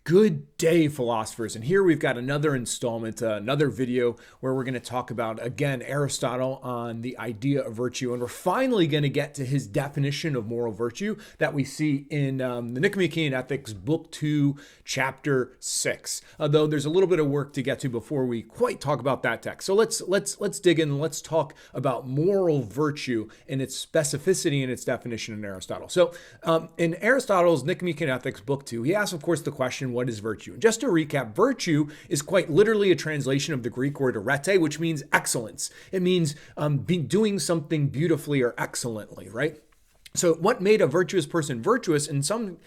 Good day, philosophers. And here we've got another installment, another video where we're going to talk about, again, Aristotle on the idea of virtue. And we're finally going to get to his definition of moral virtue that we see in the Nicomachean Ethics Book 2, Chapter 6. Though there's a little bit of work to get to before we quite talk about that text. So let's dig in and let's talk about moral virtue and its specificity and its definition in Aristotle. So in Aristotle's Nicomachean Ethics Book 2, he asks, of course, the question, what is virtue? And just to recap, virtue is quite literally a translation of the Greek word arete, which means excellence. It means doing something beautifully or excellently, right? So what made a virtuous person virtuous in some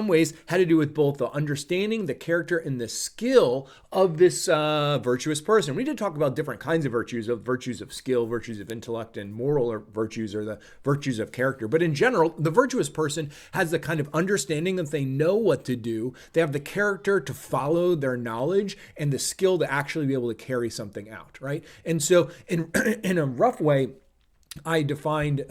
ways had to do with both the understanding, the character, and the skill of this virtuous person. We need to talk about different kinds of virtues of skill, virtues of intellect, and moral virtues, or the virtues of character. But in general, the virtuous person has the kind of understanding that they know what to do. They have the character to follow their knowledge and the skill to actually be able to carry something out, right? And so in a rough way, I defined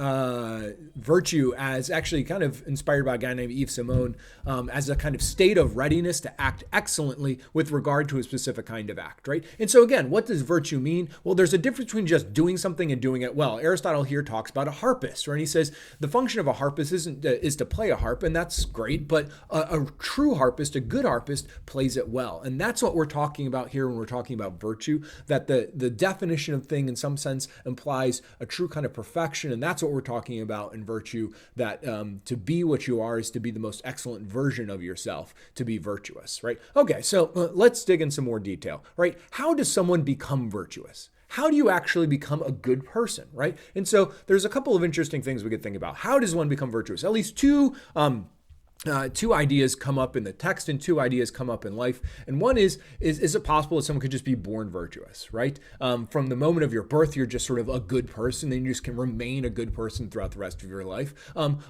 virtue as actually kind of inspired by a guy named Yves Simon as a kind of state of readiness to act excellently with regard to a specific kind of act, right? And so again, what does virtue mean? Well, there's a difference between just doing something and doing it well. Aristotle here talks about a harpist, right? And he says the function of a harpist is to play a harp, and that's great, but a true harpist, a good harpist, plays it well. And that's what we're talking about here when we're talking about virtue, that the definition of thing in some sense implies a true kind of perfection, and that's what we're talking about in virtue, that to be what you are is to be the most excellent version of yourself, to be virtuous, right? Okay, so let's dig in some more detail, right? How does someone become virtuous? How do you actually become a good person, right? And so there's a couple of interesting things we could think about. How does one become virtuous? At least two ideas come up in the text and two ideas come up in life. And one is it possible that someone could just be born virtuous, right? From the moment of your birth, you're just sort of a good person, then you just can remain a good person throughout the rest of your life.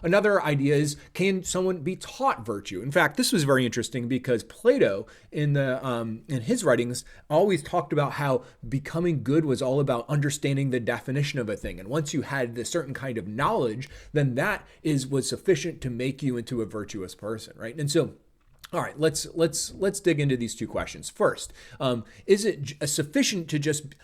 Another idea is, can someone be taught virtue? In fact, this was very interesting because Plato in his writings always talked about how becoming good was all about understanding the definition of a thing. And once you had a certain kind of knowledge, then that was sufficient to make you into a virtuous person, right? And so, all right, let's dig into these two questions. First, is it sufficient to just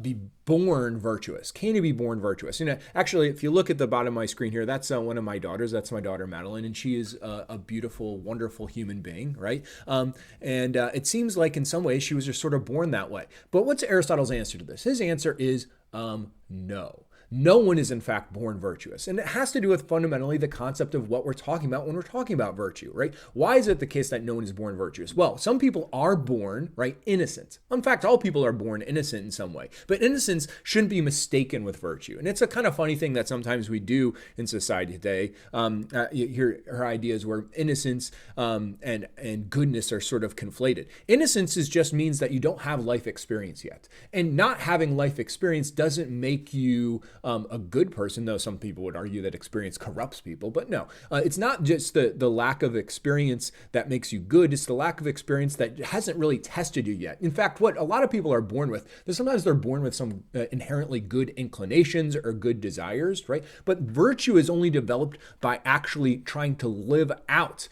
be born virtuous? Can you be born virtuous? Actually, if you look at the bottom of my screen here, that's one of my daughters. That's my daughter Madeline, and she is a beautiful, wonderful human being, right? And it seems like in some ways she was just sort of born that way. But what's Aristotle's answer to this? His answer is no. No one is in fact born virtuous. And it has to do with fundamentally the concept of what we're talking about when we're talking about virtue, right? Why is it the case that no one is born virtuous? Well, some people are born, right, innocent. In fact, all people are born innocent in some way. But innocence shouldn't be mistaken with virtue. And it's a kind of funny thing that sometimes we do in society today. You hear her ideas where innocence and goodness are sort of conflated. Innocence just means that you don't have life experience yet. And not having life experience doesn't make you a good person, though some people would argue that experience corrupts people. But no, it's not just the lack of experience that makes you good. It's the lack of experience that hasn't really tested you yet. In fact, what a lot of people are born with, sometimes they're born with some inherently good inclinations or good desires, right? But virtue is only developed by actually trying to live out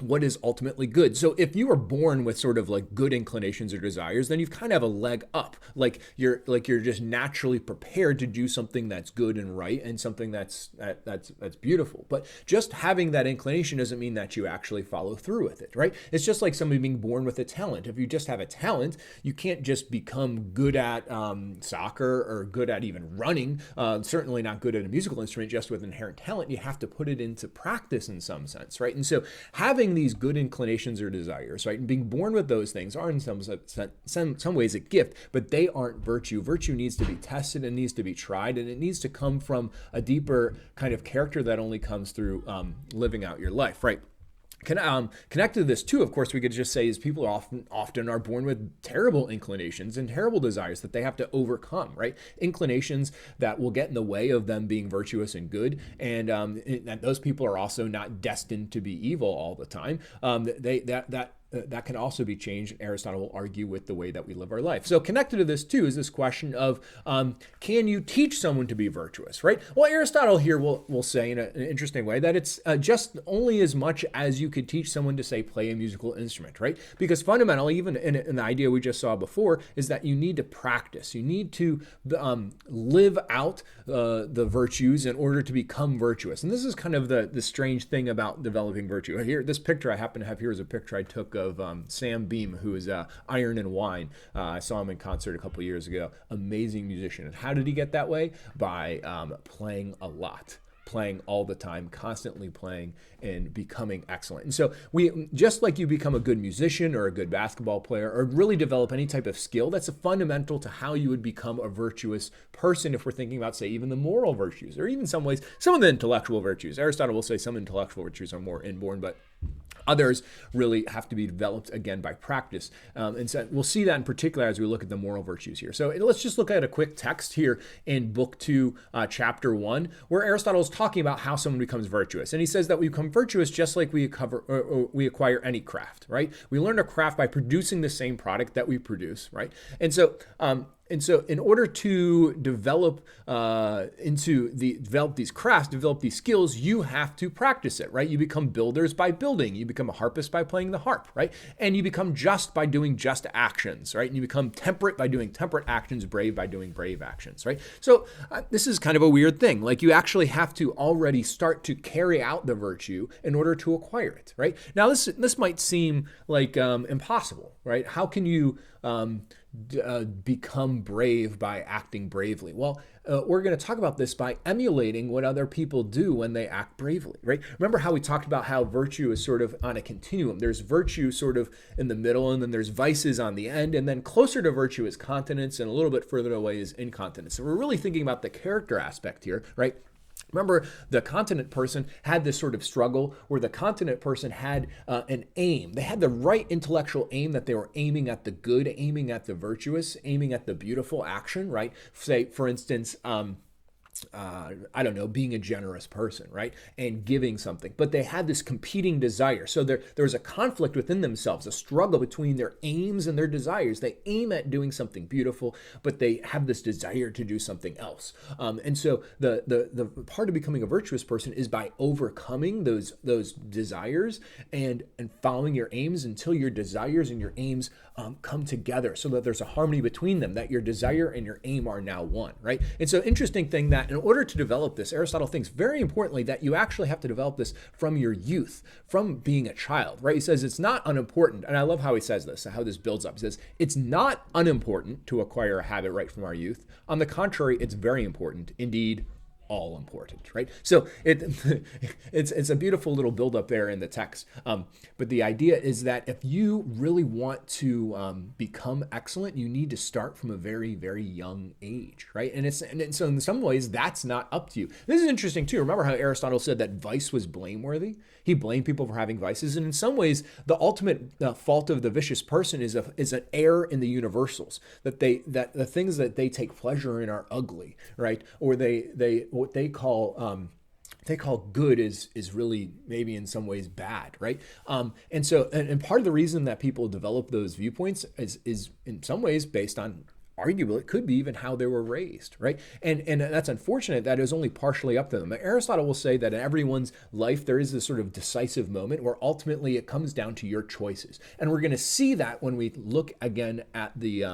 what is ultimately good. So if you were born with sort of like good inclinations or desires, then you've kind of have a leg up. Like you're just naturally prepared to do something that's good and right and something that's beautiful. But just having that inclination doesn't mean that you actually follow through with it, right? It's just like somebody being born with a talent. If you just have a talent, you can't just become good at soccer or good at even running. Certainly not good at a musical instrument just with inherent talent. You have to put it into practice in some sense, right? And so having these good inclinations or desires, right, and being born with those things are in some ways a gift, but they aren't virtue. Virtue needs to be tested and needs to be tried, and it needs to come from a deeper kind of character that only comes through living out your life, right? Connected to this too, of course, we could just say is people often are born with terrible inclinations and terrible desires that they have to overcome, right? Inclinations that will get in the way of them being virtuous and good, and those people are also not destined to be evil all the time. that can also be changed. Aristotle will argue with the way that we live our life. So connected to this too is this question of can you teach someone to be virtuous, right? Well, Aristotle here will say in an interesting way that it's just only as much as you could teach someone to, say, play a musical instrument, right? Because fundamentally, even in the idea we just saw before, is that you need to practice. You need to live out the virtues in order to become virtuous. And this is kind of the strange thing about developing virtue. Here, this picture I happen to have here is a picture I took of Sam Beam, who is Iron and Wine. I saw him in concert a couple years ago. Amazing musician. And how did he get that way? By playing a lot. Playing all the time, constantly playing and becoming excellent. And so we, just like you become a good musician or a good basketball player or really develop any type of skill, that's a fundamental to how you would become a virtuous person if we're thinking about, say, even the moral virtues or even some ways, some of the intellectual virtues. Aristotle will say some intellectual virtues are more inborn, but others really have to be developed, again, by practice. And so we'll see that in particular as we look at the moral virtues here. So let's just look at a quick text here in Book 2, Chapter 1, where Aristotle is talking about how someone becomes virtuous. And he says that we become virtuous just like we acquire any craft, right? We learn a craft by producing the same product that we produce, right? And so in order to develop these crafts, develop these skills, you have to practice it, right? You become builders by building. You become a harpist by playing the harp, right? And you become just by doing just actions, right? And you become temperate by doing temperate actions, brave by doing brave actions, right? So this is kind of a weird thing. Like you actually have to already start to carry out the virtue in order to acquire it, right? Now this might seem like impossible, right? How can you become brave by acting bravely? Well, we're going to talk about this by emulating what other people do when they act bravely, right? Remember how we talked about how virtue is sort of on a continuum. There's virtue sort of in the middle, and then there's vices on the end, and then closer to virtue is continence, and a little bit further away is incontinence. So we're really thinking about the character aspect here, right? Remember, the continent person had this sort of struggle where the continent person had an aim. They had the right intellectual aim, that they were aiming at the good, aiming at the virtuous, aiming at the beautiful action, right? Say, for instance, I don't know, being a generous person, right? And giving something. But they had this competing desire. So there was a conflict within themselves, a struggle between their aims and their desires. They aim at doing something beautiful, but they have this desire to do something else. And so the part of becoming a virtuous person is by overcoming those desires and following your aims until your desires and your aims come together so that there's a harmony between them, that your desire and your aim are now one, right? And so interesting thing that in order to develop this, Aristotle thinks very importantly that you actually have to develop this from your youth, from being a child, right? He says it's not unimportant, and I love how he says this, how this builds up. He says it's not unimportant to acquire a habit right from our youth. On the contrary, it's very important, indeed, all important, right? So it's a beautiful little buildup there in the text. But the idea is that if you really want to become excellent, you need to start from a very, very young age, right? And so in some ways, that's not up to you. This is interesting too. Remember how Aristotle said that vice was blameworthy? He blamed people for having vices. And in some ways, the ultimate fault of the vicious person is an error in the universals, that the things that they take pleasure in are ugly, right? Or what they call good is really maybe in some ways bad, right? And so part of the reason that people develop those viewpoints is in some ways based on, arguably, it could be even how they were raised, right? And that's unfortunate that it was only partially up to them. Aristotle will say that in everyone's life, there is this sort of decisive moment where ultimately it comes down to your choices. And we're going to see that when we look again at the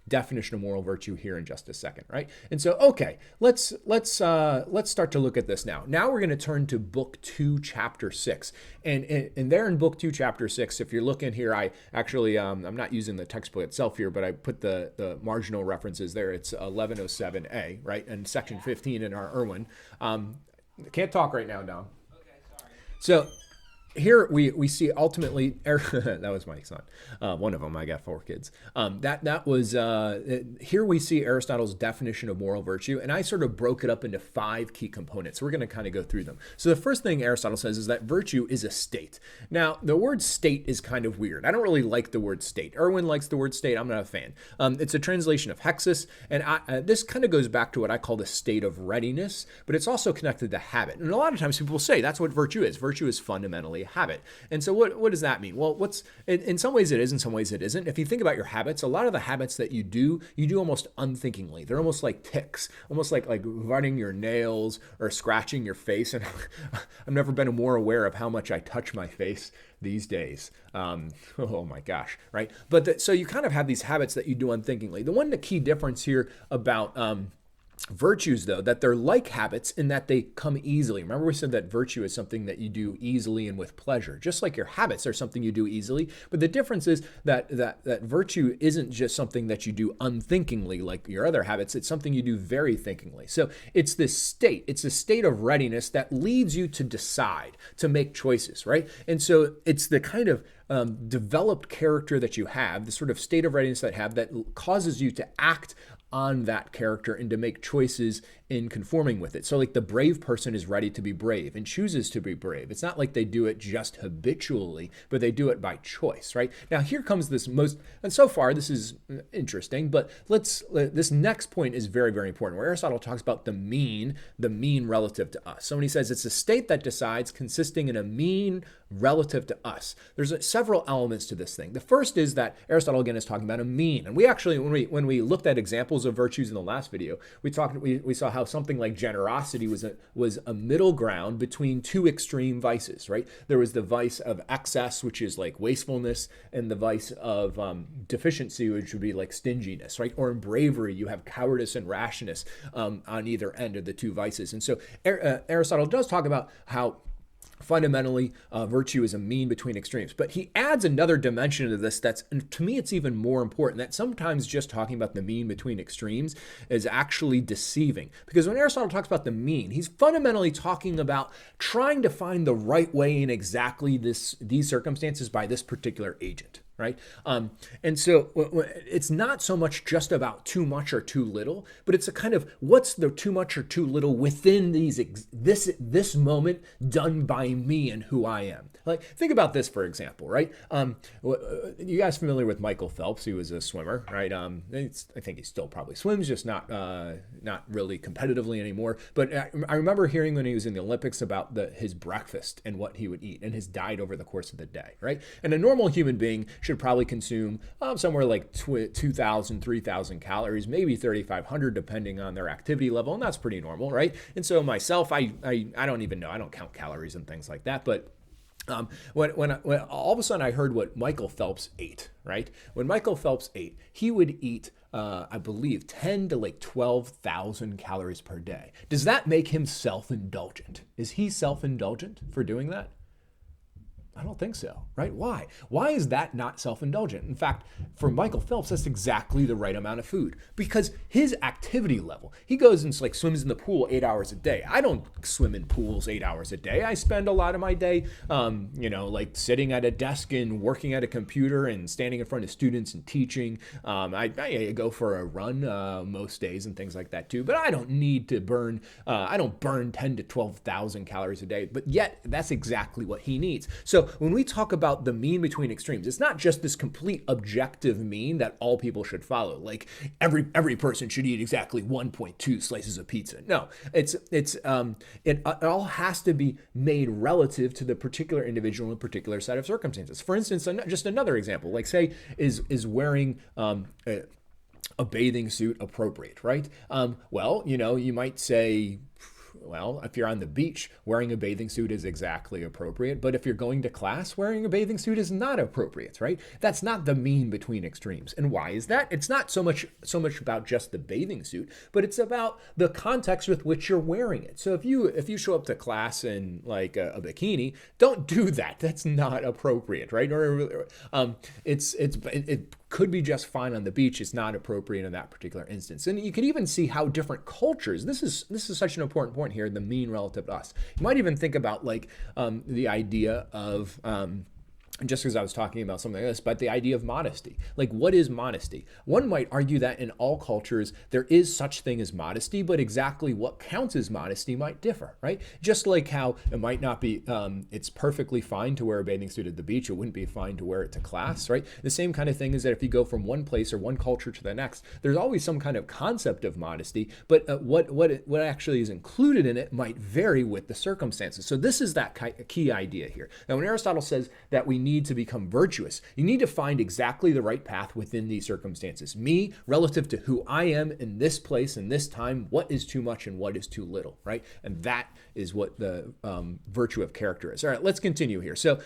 definition of moral virtue here in just a second, right? And so, okay, let's start to look at this now. Now we're going to turn to Book 2, Chapter 6. And there in Book 2, Chapter 6, if you're looking here, I actually, I'm not using the textbook itself here, but I put the marginal references there. It's 1107A, right? And section 15 in our Irwin. Can't talk right now, Dom. Okay, sorry. So here we see ultimately, that was my son. One of them, I got 4 kids. Here we see Aristotle's definition of moral virtue, and I sort of broke it up into 5 key components. We're going to kind of go through them. So the first thing Aristotle says is that virtue is a state. Now, the word state is kind of weird. I don't really like the word state. Irwin likes the word state. I'm not a fan. It's a translation of hexis, and this kind of goes back to what I call the state of readiness, but it's also connected to habit. And a lot of times people say that's what virtue is. Virtue is fundamentally a habit. And so what does that mean? Well, in some ways it is, in some ways it isn't. If you think about your habits, a lot of the habits that you do almost unthinkingly. They're almost like tics, almost like running your nails or scratching your face. And I've never been more aware of how much I touch my face these days. Oh my gosh, right? But so you kind of have these habits that you do unthinkingly. The key difference here about virtues, though, that they're like habits in that they come easily. Remember, we said that virtue is something that you do easily and with pleasure, just like your habits are something you do easily. But the difference is that virtue isn't just something that you do unthinkingly like your other habits. It's something you do very thinkingly. So it's this state. It's a state of readiness that leads you to decide, to make choices, right? And so it's the kind of developed character that you have, the sort of state of readiness that causes you to act on that character and to make choices in conforming with it. So like the brave person is ready to be brave and chooses to be brave. It's not like they do it just habitually, but they do it by choice, right? Now here comes and so far this is interesting, but this next point is very, very important, where Aristotle talks about the mean relative to us. So when he says it's a state that decides consisting in a mean relative to us, there's several elements to this thing. The first is that Aristotle again is talking about a mean. And we actually, when we looked at examples of virtues in the last video, we saw how something like generosity was a middle ground between two extreme vices, right? There was the vice of excess, which is like wastefulness, and the vice of deficiency, which would be like stinginess, right? Or in bravery, you have cowardice and rashness on either end of the two vices. And so Aristotle does talk about how fundamentally, virtue is a mean between extremes. But he adds another dimension to this and to me, it's even more important, that sometimes just talking about the mean between extremes is actually deceiving. Because when Aristotle talks about the mean, he's fundamentally talking about trying to find the right way in exactly these circumstances by this particular agent. Right? And so it's not so much just about too much or too little, but it's a kind of what's the too much or too little within this moment done by me and who I am. Like, think about this, for example, right? You guys familiar with Michael Phelps? He was a swimmer, right? I think he still probably swims, just not really competitively anymore. But I remember hearing when he was in the Olympics about his breakfast and what he would eat and his diet over the course of the day, right? And a normal human being should probably consume somewhere like 2,000, 3,000 calories, maybe 3,500, depending on their activity level, and that's pretty normal, right? And so myself, I don't even know, I don't count calories and things like that, but when all of a sudden I heard what Michael Phelps ate, right? When Michael Phelps ate, he would eat, I believe, 10 to like 12,000 calories per day. Does that make him self-indulgent? Is he self-indulgent for doing that? I don't think so, right? Why? Why is that not self-indulgent? In fact, for Michael Phelps, that's exactly the right amount of food, because his activity level, he goes and like swims in the pool 8 hours a day. I don't swim in pools 8 hours a day. I spend a lot of my day, like sitting at a desk and working at a computer and standing in front of students and teaching. I go for a run most days and things like that too, but I don't need to burn, I don't burn 10 to 12,000 calories a day, but yet that's exactly what he needs. So when we talk about the mean between extremes, it's not just this complete objective mean that all people should follow. Like every person should eat exactly 1.2 slices of pizza. No, it all has to be made relative to the particular individual and particular set of circumstances. For instance, just another example, like say is wearing a bathing suit appropriate, right? You might say, well, if you're on the beach, wearing a bathing suit is exactly appropriate. But if you're going to class, wearing a bathing suit is not appropriate, right? That's not the mean between extremes. And why is that? It's not so much about just the bathing suit, but it's about the context with which you're wearing it. So if you show up to class in like a bikini, don't do that. That's not appropriate, right? Or it could be just fine on the beach. It's not appropriate in that particular instance. And you can even see how different cultures, this is such an important point here, the mean relative to us. You might even think about like the idea of just because I was talking about something like this, but the idea of modesty. Like, what is modesty? One might argue that in all cultures, there is such thing as modesty, but exactly what counts as modesty might differ, right? Just like how it might not be, it's perfectly fine to wear a bathing suit at the beach. It wouldn't be fine to wear it to class, right? The same kind of thing is that if you go from one place or one culture to the next, there's always some kind of concept of modesty, but what actually is included in it might vary with the circumstances. So this is that key idea here. Now, when Aristotle says that we need to become virtuous, you need to find exactly the right path within these circumstances. Me, relative to who I am in this place, in this time, what is too much and what is too little, right? And that is what the virtue of character is. All right, let's continue here. So,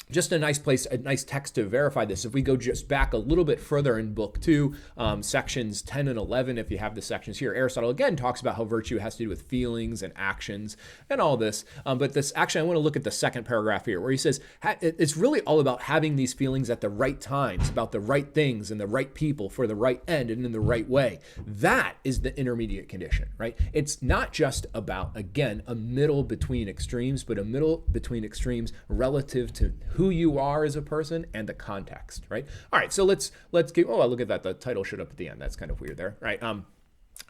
just a nice place, a nice text to verify this. If we go just back a little bit further in Book 2, sections 10 and 11, if you have the sections here, Aristotle again talks about how virtue has to do with feelings and actions and all this. But this actually, I want to look at the second paragraph here where he says it's really all about having these feelings at the right times, about the right things and the right people for the right end and in the right way. That is the intermediate condition, right? It's not just about, again, a middle between extremes, but a middle between extremes relative to who you are as a person and the context, right? All right, so let's get, oh, look at that. The title showed up at the end. That's kind of weird there, right? All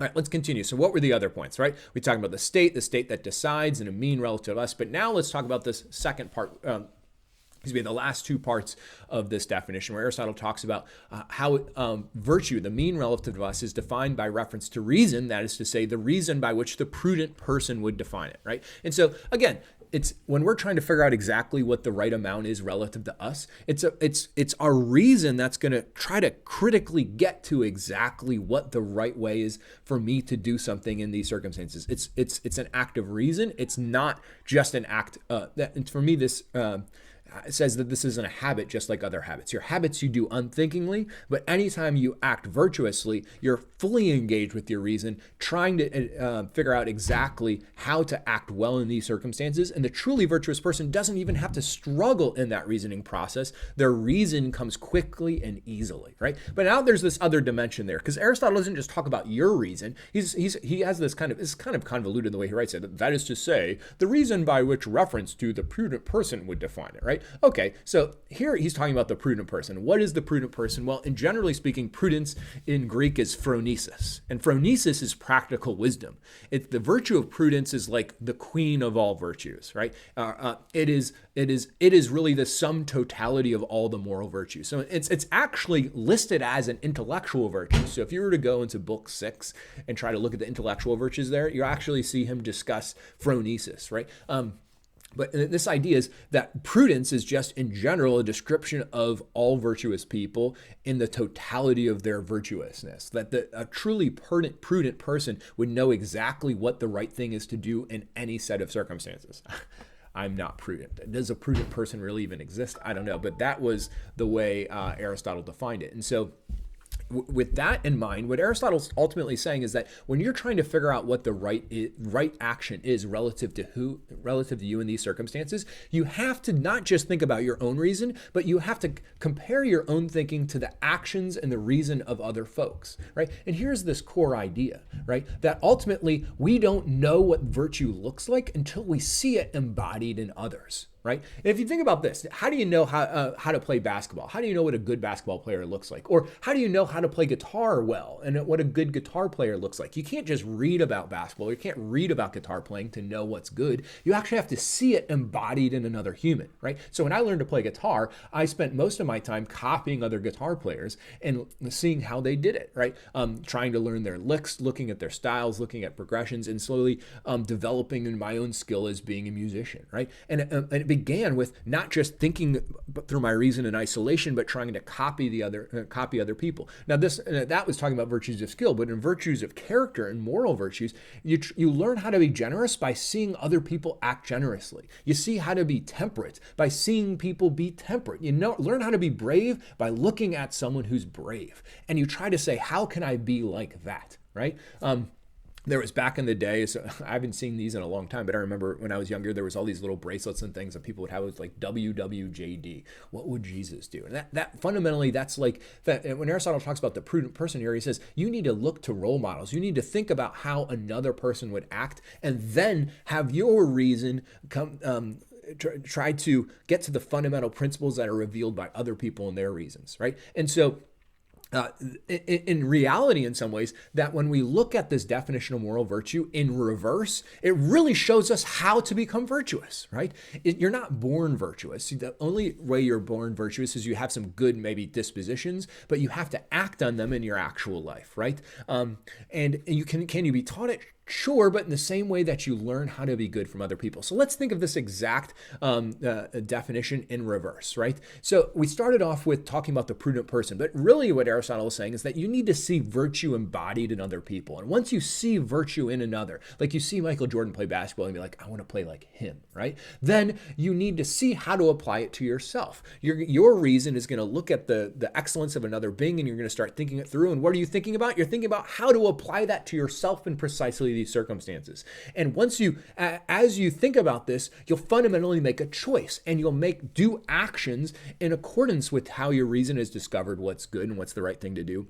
right, let's continue. So what were the other points, right? We talked about the state that decides and a mean relative to us, but now let's talk about this second part, the last two parts of this definition where Aristotle talks about how virtue, the mean relative to us, is defined by reference to reason, that is to say, the reason by which the prudent person would define it, right? And so, again, it's when we're trying to figure out exactly what the right amount is relative to us, it's our reason that's going to try to critically get to exactly what the right way is for me to do something in these circumstances. It's an act of reason. It's not just an act that, for me, this it says that this isn't a habit just like other habits. Your habits you do unthinkingly, but anytime you act virtuously, you're fully engaged with your reason, trying to figure out exactly how to act well in these circumstances. And the truly virtuous person doesn't even have to struggle in that reasoning process. Their reason comes quickly and easily, right? But now there's this other dimension there, because Aristotle doesn't just talk about your reason. He has this kind of convoluted the way he writes it. That is to say, the reason by which reference to the prudent person would define it, right? Okay, so here he's talking about the prudent person. What is the prudent person? Well, in generally speaking, prudence in Greek is phronesis, and phronesis is practical wisdom. The virtue of prudence is like the queen of all virtues, right? It is really the sum totality of all the moral virtues. So it's actually listed as an intellectual virtue. So if you were to go into Book 6 and try to look at the intellectual virtues there, you actually see him discuss phronesis, right? But this idea is that prudence is just in general a description of all virtuous people in the totality of their virtuousness. That a truly prudent person would know exactly what the right thing is to do in any set of circumstances. I'm not prudent. Does a prudent person really even exist? I don't know. But that was the way Aristotle defined it. And so with that in mind, what Aristotle's ultimately saying is that when you're trying to figure out what the right action is relative to you in these circumstances, you have to not just think about your own reason, but you have to compare your own thinking to the actions and the reason of other folks, right? And here's this core idea, right? That ultimately we don't know what virtue looks like until we see it embodied in others. Right? And if you think about this, how do you know how to play basketball? How do you know what a good basketball player looks like? Or how do you know how to play guitar well and what a good guitar player looks like? You can't just read about basketball. You can't read about guitar playing to know what's good. You actually have to see it embodied in another human, right? So when I learned to play guitar, I spent most of my time copying other guitar players and seeing how they did it, right? Trying to learn their licks, looking at their styles, looking at progressions, and slowly developing in my own skill as being a musician, right? And it began with not just thinking through my reason in isolation, but trying to copy other people. Now that was talking about virtues of skill, but in virtues of character and moral virtues, you learn how to be generous by seeing other people act generously. You see how to be temperate by seeing people be temperate. Learn how to be brave by looking at someone who's brave, and you try to say, how can I be like that, right? There was back in the day, so I haven't seen these in a long time, but I remember when I was younger, there was all these little bracelets and things that people would have with like WWJD. What would Jesus do? And that fundamentally, that's like that. When Aristotle talks about the prudent person here, he says you need to look to role models. You need to think about how another person would act, and then have your reason come try to get to the fundamental principles that are revealed by other people and their reasons, right? And so in reality, in some ways, that when we look at this definition of moral virtue in reverse, it really shows us how to become virtuous, right? You're not born virtuous. The only way you're born virtuous is you have some good, maybe, dispositions, but you have to act on them in your actual life, right? And you can you be taught it? Sure, but in the same way that you learn how to be good from other people. So let's think of this exact definition in reverse, right? So we started off with talking about the prudent person, but really what Aristotle is saying is that you need to see virtue embodied in other people. And once you see virtue in another, like you see Michael Jordan play basketball and be like, I want to play like him, right? Then you need to see how to apply it to yourself. Your reason is going to look at the excellence of another being, and you're going to start thinking it through. And what are you thinking about? You're thinking about how to apply that to yourself in precisely these circumstances. And once as you think about this, you'll fundamentally make a choice, and you'll do actions in accordance with how your reason has discovered what's good and what's the right thing to do.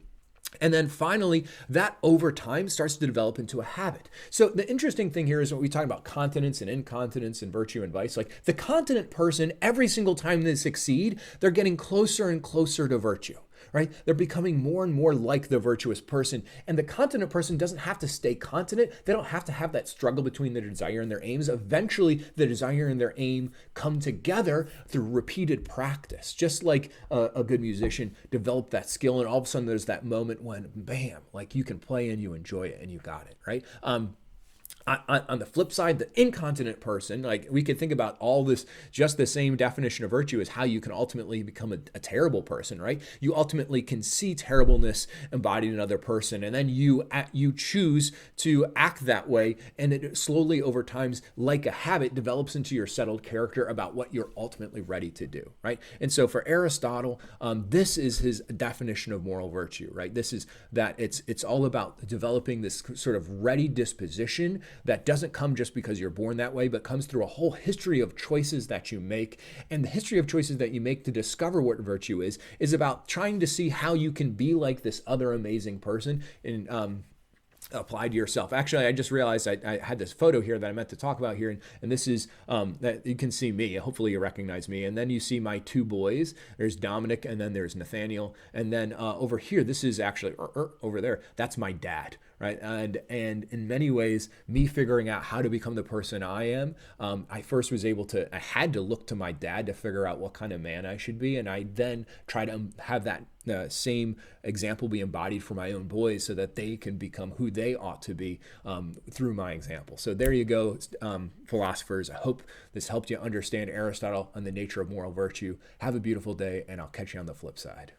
And then finally, that over time starts to develop into a habit. So the interesting thing here is when we talk about continence and incontinence and virtue and vice, like the continent person, every single time they succeed, they're getting closer and closer to virtue. Right? They're becoming more and more like the virtuous person. And the continent person doesn't have to stay continent. They don't have to have that struggle between their desire and their aims. Eventually, the desire and their aim come together through repeated practice. Just like a good musician developed that skill, and all of a sudden there's that moment when, bam, like you can play and you enjoy it and you got it, right? On the flip side, the incontinent person, like we could think about all this, just the same definition of virtue as how you can ultimately become a terrible person, right? You ultimately can see terribleness embodied in another person, and then you choose to act that way, and it slowly over time, like a habit, develops into your settled character about what you're ultimately ready to do, right? And so for Aristotle, this is his definition of moral virtue, right? This is that it's all about developing this sort of ready disposition that doesn't come just because you're born that way, but comes through a whole history of choices that you make. And the history of choices that you make to discover what virtue is about trying to see how you can be like this other amazing person and apply to yourself. Actually, I just realized I had this photo here that I meant to talk about here, and this is that you can see me. Hopefully you recognize me. And then you see my two boys. There's Dominic, and then there's Nathaniel. And then over here, this is actually over there. That's my dad, right? And in many ways, me figuring out how to become the person I am, I first was able to, I had to look to my dad to figure out what kind of man I should be. And I then try to have that same example be embodied for my own boys so that they can become who they ought to be through my example. So there you go, philosophers. I hope this helped you understand Aristotle and the nature of moral virtue. Have a beautiful day, and I'll catch you on the flip side.